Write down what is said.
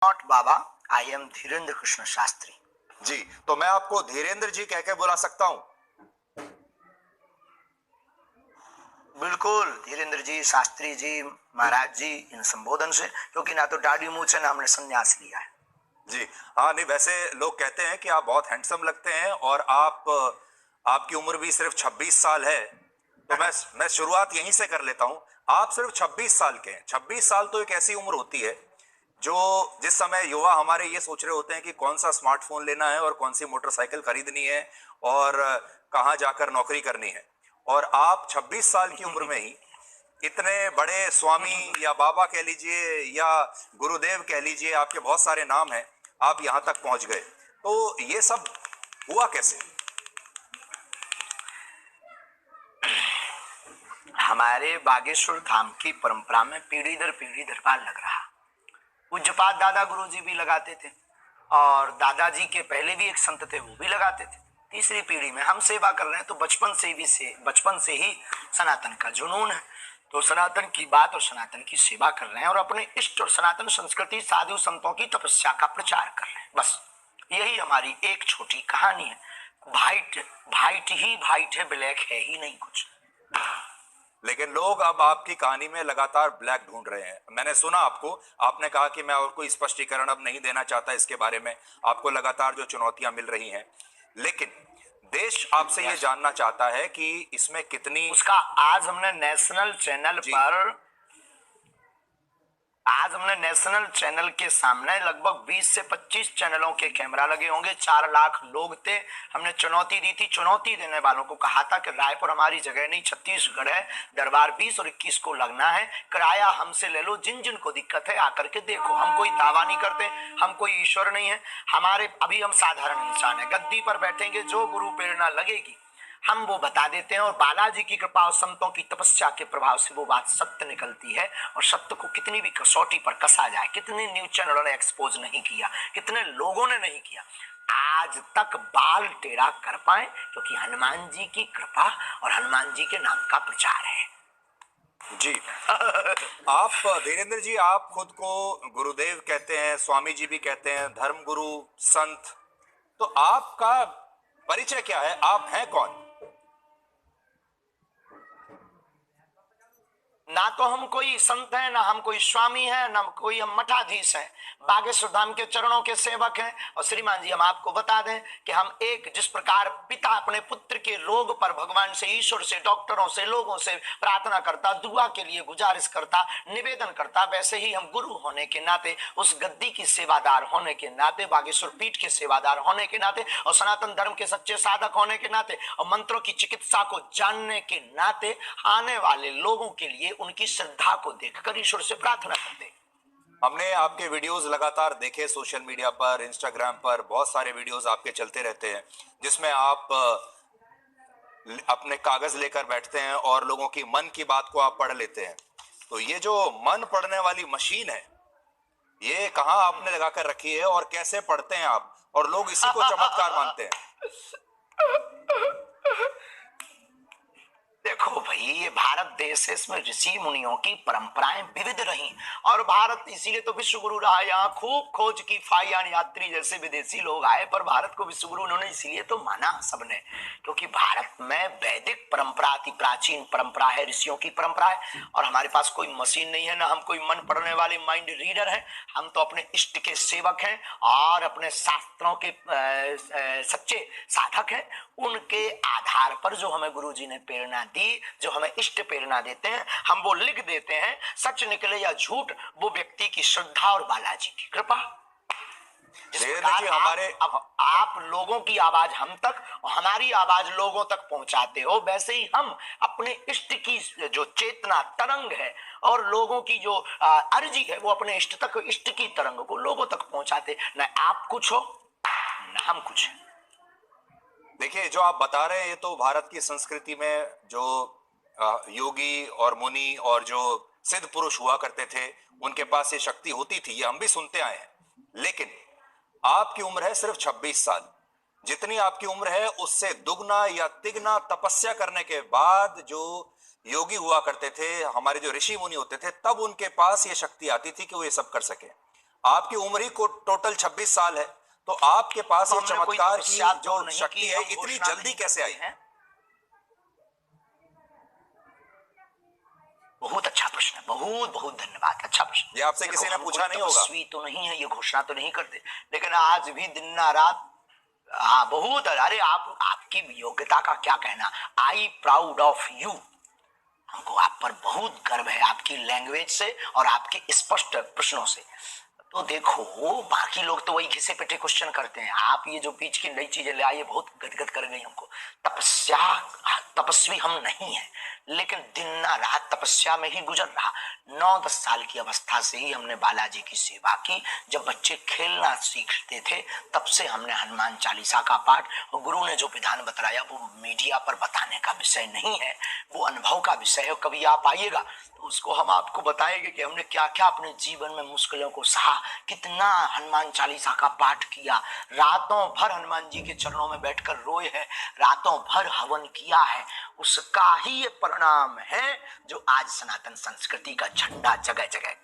Not Baba, I am Dhirendra Krishna Shastri. जी, तो मैं आपको धीरेन्द्र जी कह के बुला सकता हूं? बिल्कुल, धीरेन्द्र जी, शास्त्री जी, महाराज जी, इन संबोधन से, क्योंकि ना तो दाढ़ी मूछ है ना हमने संन्यास लिया है। जी हाँ, नहीं वैसे लोग कहते हैं कि आप बहुत हैंडसम लगते हैं और आपकी उम्र भी सिर्फ 26 साल है। तो मैं शुरुआत यहीं से कर लेता हूं। आप सिर्फ 26 साल के हैं। 26 साल तो एक ऐसी उम्र होती है जो जिस समय युवा हमारे ये सोच रहे होते हैं कि कौन सा स्मार्टफोन लेना है और कौन सी मोटरसाइकिल खरीदनी है और कहाँ जाकर नौकरी करनी है। और आप 26 साल की उम्र में ही इतने बड़े स्वामी या बाबा कह लीजिए या गुरुदेव कह लीजिए, आपके बहुत सारे नाम हैं, आप यहां तक पहुंच गए। तो ये सब हुआ कैसे? हमारे बागेश्वर धाम की परंपरा में पीढ़ी दर पीढ़ी दरबार लग रहा। पूज्यपाद दादा गुरु जी भी लगाते थे और दादाजी के पहले भी एक संत थे, वो भी लगाते थे। तीसरी पीढ़ी में हम सेवा कर रहे हैं, तो बचपन से ही सनातन का जुनून है। तो सनातन की बात और सनातन की सेवा कर रहे हैं और अपने इष्ट और सनातन संस्कृति, साधु संतों की तपस्या का प्रचार कर रहे हैं। बस यही हमारी एक छोटी कहानी है। वाइट ही वाइट है, ब्लैक है ही नहीं कुछ। लेकिन लोग अब आपकी कहानी में लगातार ब्लैक ढूंढ रहे हैं। मैंने सुना आपने कहा कि मैं और कोई स्पष्टीकरण अब नहीं देना चाहता इसके बारे में। आपको लगातार जो चुनौतियां मिल रही हैं, लेकिन देश आपसे ये जानना चाहता है कि इसमें कितनी उसका आज हमने नेशनल चैनल के सामने लगभग 20 से 25 चैनलों के कैमरा लगे होंगे। 4 लाख लोग थे। हमने चुनौती दी थी, चुनौती देने वालों को कहा था कि रायपुर हमारी जगह नहीं, छत्तीसगढ़ है, दरबार 20 और 21 को लगना है, किराया हमसे ले लो, जिन जिन को दिक्कत है आकर के देखो। हम कोई दावा नहीं करते, हम कोई ईश्वर नहीं है, अभी हम साधारण इंसान है। गद्दी पर बैठेंगे, जो गुरु प्रेरणा लगेगी हम वो बता देते हैं और बालाजी की कृपा और संतों की तपस्या के प्रभाव से वो बात सत्य निकलती है। और सत्य को कितनी भी कसौटी पर कसा जाए, कितने न्यूज चैनलों ने एक्सपोज नहीं किया, कितने लोगों ने नहीं किया, आज तक बाल टेढ़ा कर पाए, क्योंकि हनुमान जी की कृपा और हनुमान जी के नाम का प्रचार है। जी आप धीरेन्द्र जी, आप खुद को गुरुदेव कहते हैं, स्वामी जी भी कहते हैं, धर्म गुरु, संत, तो आपका परिचय क्या है? आप हैं कौन? ना तो हम कोई संत हैं, ना हम कोई स्वामी हैं, ना कोई हम मठाधीश हैं। बागेश्वर धाम के चरणों के सेवक हैं। और श्रीमान जी, हम आपको बता दें कि हम जिस प्रकार पिता अपने पुत्र के रोग पर भगवान से, ईश्वर से, डॉक्टरों से, लोगों से प्रार्थना करता, दुआ के लिए गुजारिश करता, निवेदन करता, वैसे ही हम गुरु होने के नाते, उस गद्दी की सेवादार होने के नाते, बागेश्वर पीठ के सेवादार होने के नाते और सनातन धर्म के सच्चे साधक होने के नाते और मंत्रों की चिकित्सा को जानने के नाते आने वाले लोगों के लिए उनकी श्रद्धा को देखकर ईश्वर से प्रार्थना करते। हमने आपके वीडियोस लगातार देखे, सोशल मीडिया पर, इंस्टाग्राम पर बहुत सारे वीडियोस आपके चलते रहते हैं, जिसमें आप अपने कागज लेकर बैठते हैं और लोगों की मन की बात को आप पढ़ लेते हैं। तो ये जो मन पढ़ने वाली मशीन है, ये कहाँ आपने लगा कर रखी है और कैसे पढ़ते हैं आप? और लोग इसी को चमत्कार मानते हैं। देखो भाई, ये भारत देश है, इसमें ऋषि मुनियों की परंपराएं विविध रही और भारत इसीलिए तो विश्व गुरु रहा। यहाँ खूब खोज की फाइयान यात्री जैसे विदेशी लोग आए, पर भारत को विश्व गुरु उन्होंने इसीलिए तो माना सबने, क्योंकि भारत में वैदिक परंपरा अति प्राचीन परंपरा है, ऋषियों की परंपरा है। और हमारे पास कोई मशीन नहीं है, ना हम कोई मन पढ़ने वाले माइंड रीडर है। हम तो अपने इष्ट के सेवक हैं और अपने शास्त्रों के सच्चे साधक हैं। उनके आधार पर जो हमें गुरु जी ने प्रेरणा दी, जो हमें इष्ट प्रेरणा देते हैं, हम वो लिख देते हैं। सच निकले या झूठ, वो व्यक्ति की श्रद्धा और बालाजी की कृपा। आप लोगों की आवाज हम तक और हमारी आवाज लोगों तक पहुंचाते हो, वैसे ही हम अपने इष्ट की जो चेतना तरंग है और लोगों की जो अर्जी है, वो अपने इष्ट तक, इष्ट की तरंग को लोगों तक पहुंचाते। न आप कुछ हो न हम कुछ है। देखिए, जो आप बता रहे हैं ये तो भारत की संस्कृति में जो योगी और मुनि और जो सिद्ध पुरुष हुआ करते थे, उनके पास ये शक्ति होती थी, ये हम भी सुनते आए हैं। लेकिन आपकी उम्र है सिर्फ 26 साल। जितनी आपकी उम्र है उससे दुगना या तिगना तपस्या करने के बाद जो योगी हुआ करते थे, हमारे जो ऋषि मुनि होते थे, तब उनके पास ये शक्ति आती थी कि वो ये सब कर सके। आपकी उम्र ही को टोटल 26 साल है, तो आपके पास तो ये हमने कोई चमत्कार की तपस्या तो जो नहीं शक्ति की, है हम इतनी घोषणा जल्दी नहीं कैसे आई? करते हैं। बहुत अच्छा प्रश्न है, बहुत बहुत धन्यवाद, अच्छा प्रश्न। ये आपसे देखो, किसी ने हम पूछा कोई नहीं होगा। तपस्वी तो नहीं है, ये घोषणा तो नहीं करते, लेकिन आज भी दिन ना रात, हाँ बहुत, अरे आप, आपकी योग्यता का क्या कहना, आई प्राउड ऑफ यू, हमको आप पर बहुत गर्व है, आपकी लैंग्वेज से और आपके स्पष्ट प्रश्नों से। तो देखो, बाकी लोग तो वही घिसे पिटे क्वेश्चन करते हैं, आप ये जो बीच की नई चीजें ले आई है बहुत गदगद कर गई हमको। तपस्या, तपस्वी हम नहीं है, लेकिन दिन ना रात तपस्या में ही गुजर रहा। 9-10 साल की अवस्था से ही हमने बालाजी की सेवा की, जब बच्चे खेलना सीखते थे तब से हमने हनुमान चालीसा का पाठ, और गुरु ने जो विधान बताया वो मीडिया पर बताने का विषय नहीं है, वो अनुभव का विषय है। कभी आप आइएगा तो उसको हम आपको बताएंगे कि हमने क्या क्या अपने जीवन में मुश्किलों को सहा, कितना हनुमान चालीसा का पाठ किया, रातों भर हनुमान जी के चरणों में बैठकर रोए हैं, रातों भर हवन किया है, उसका ही ये परिणाम है जो आज सनातन संस्कृति का झंडा जगह जगह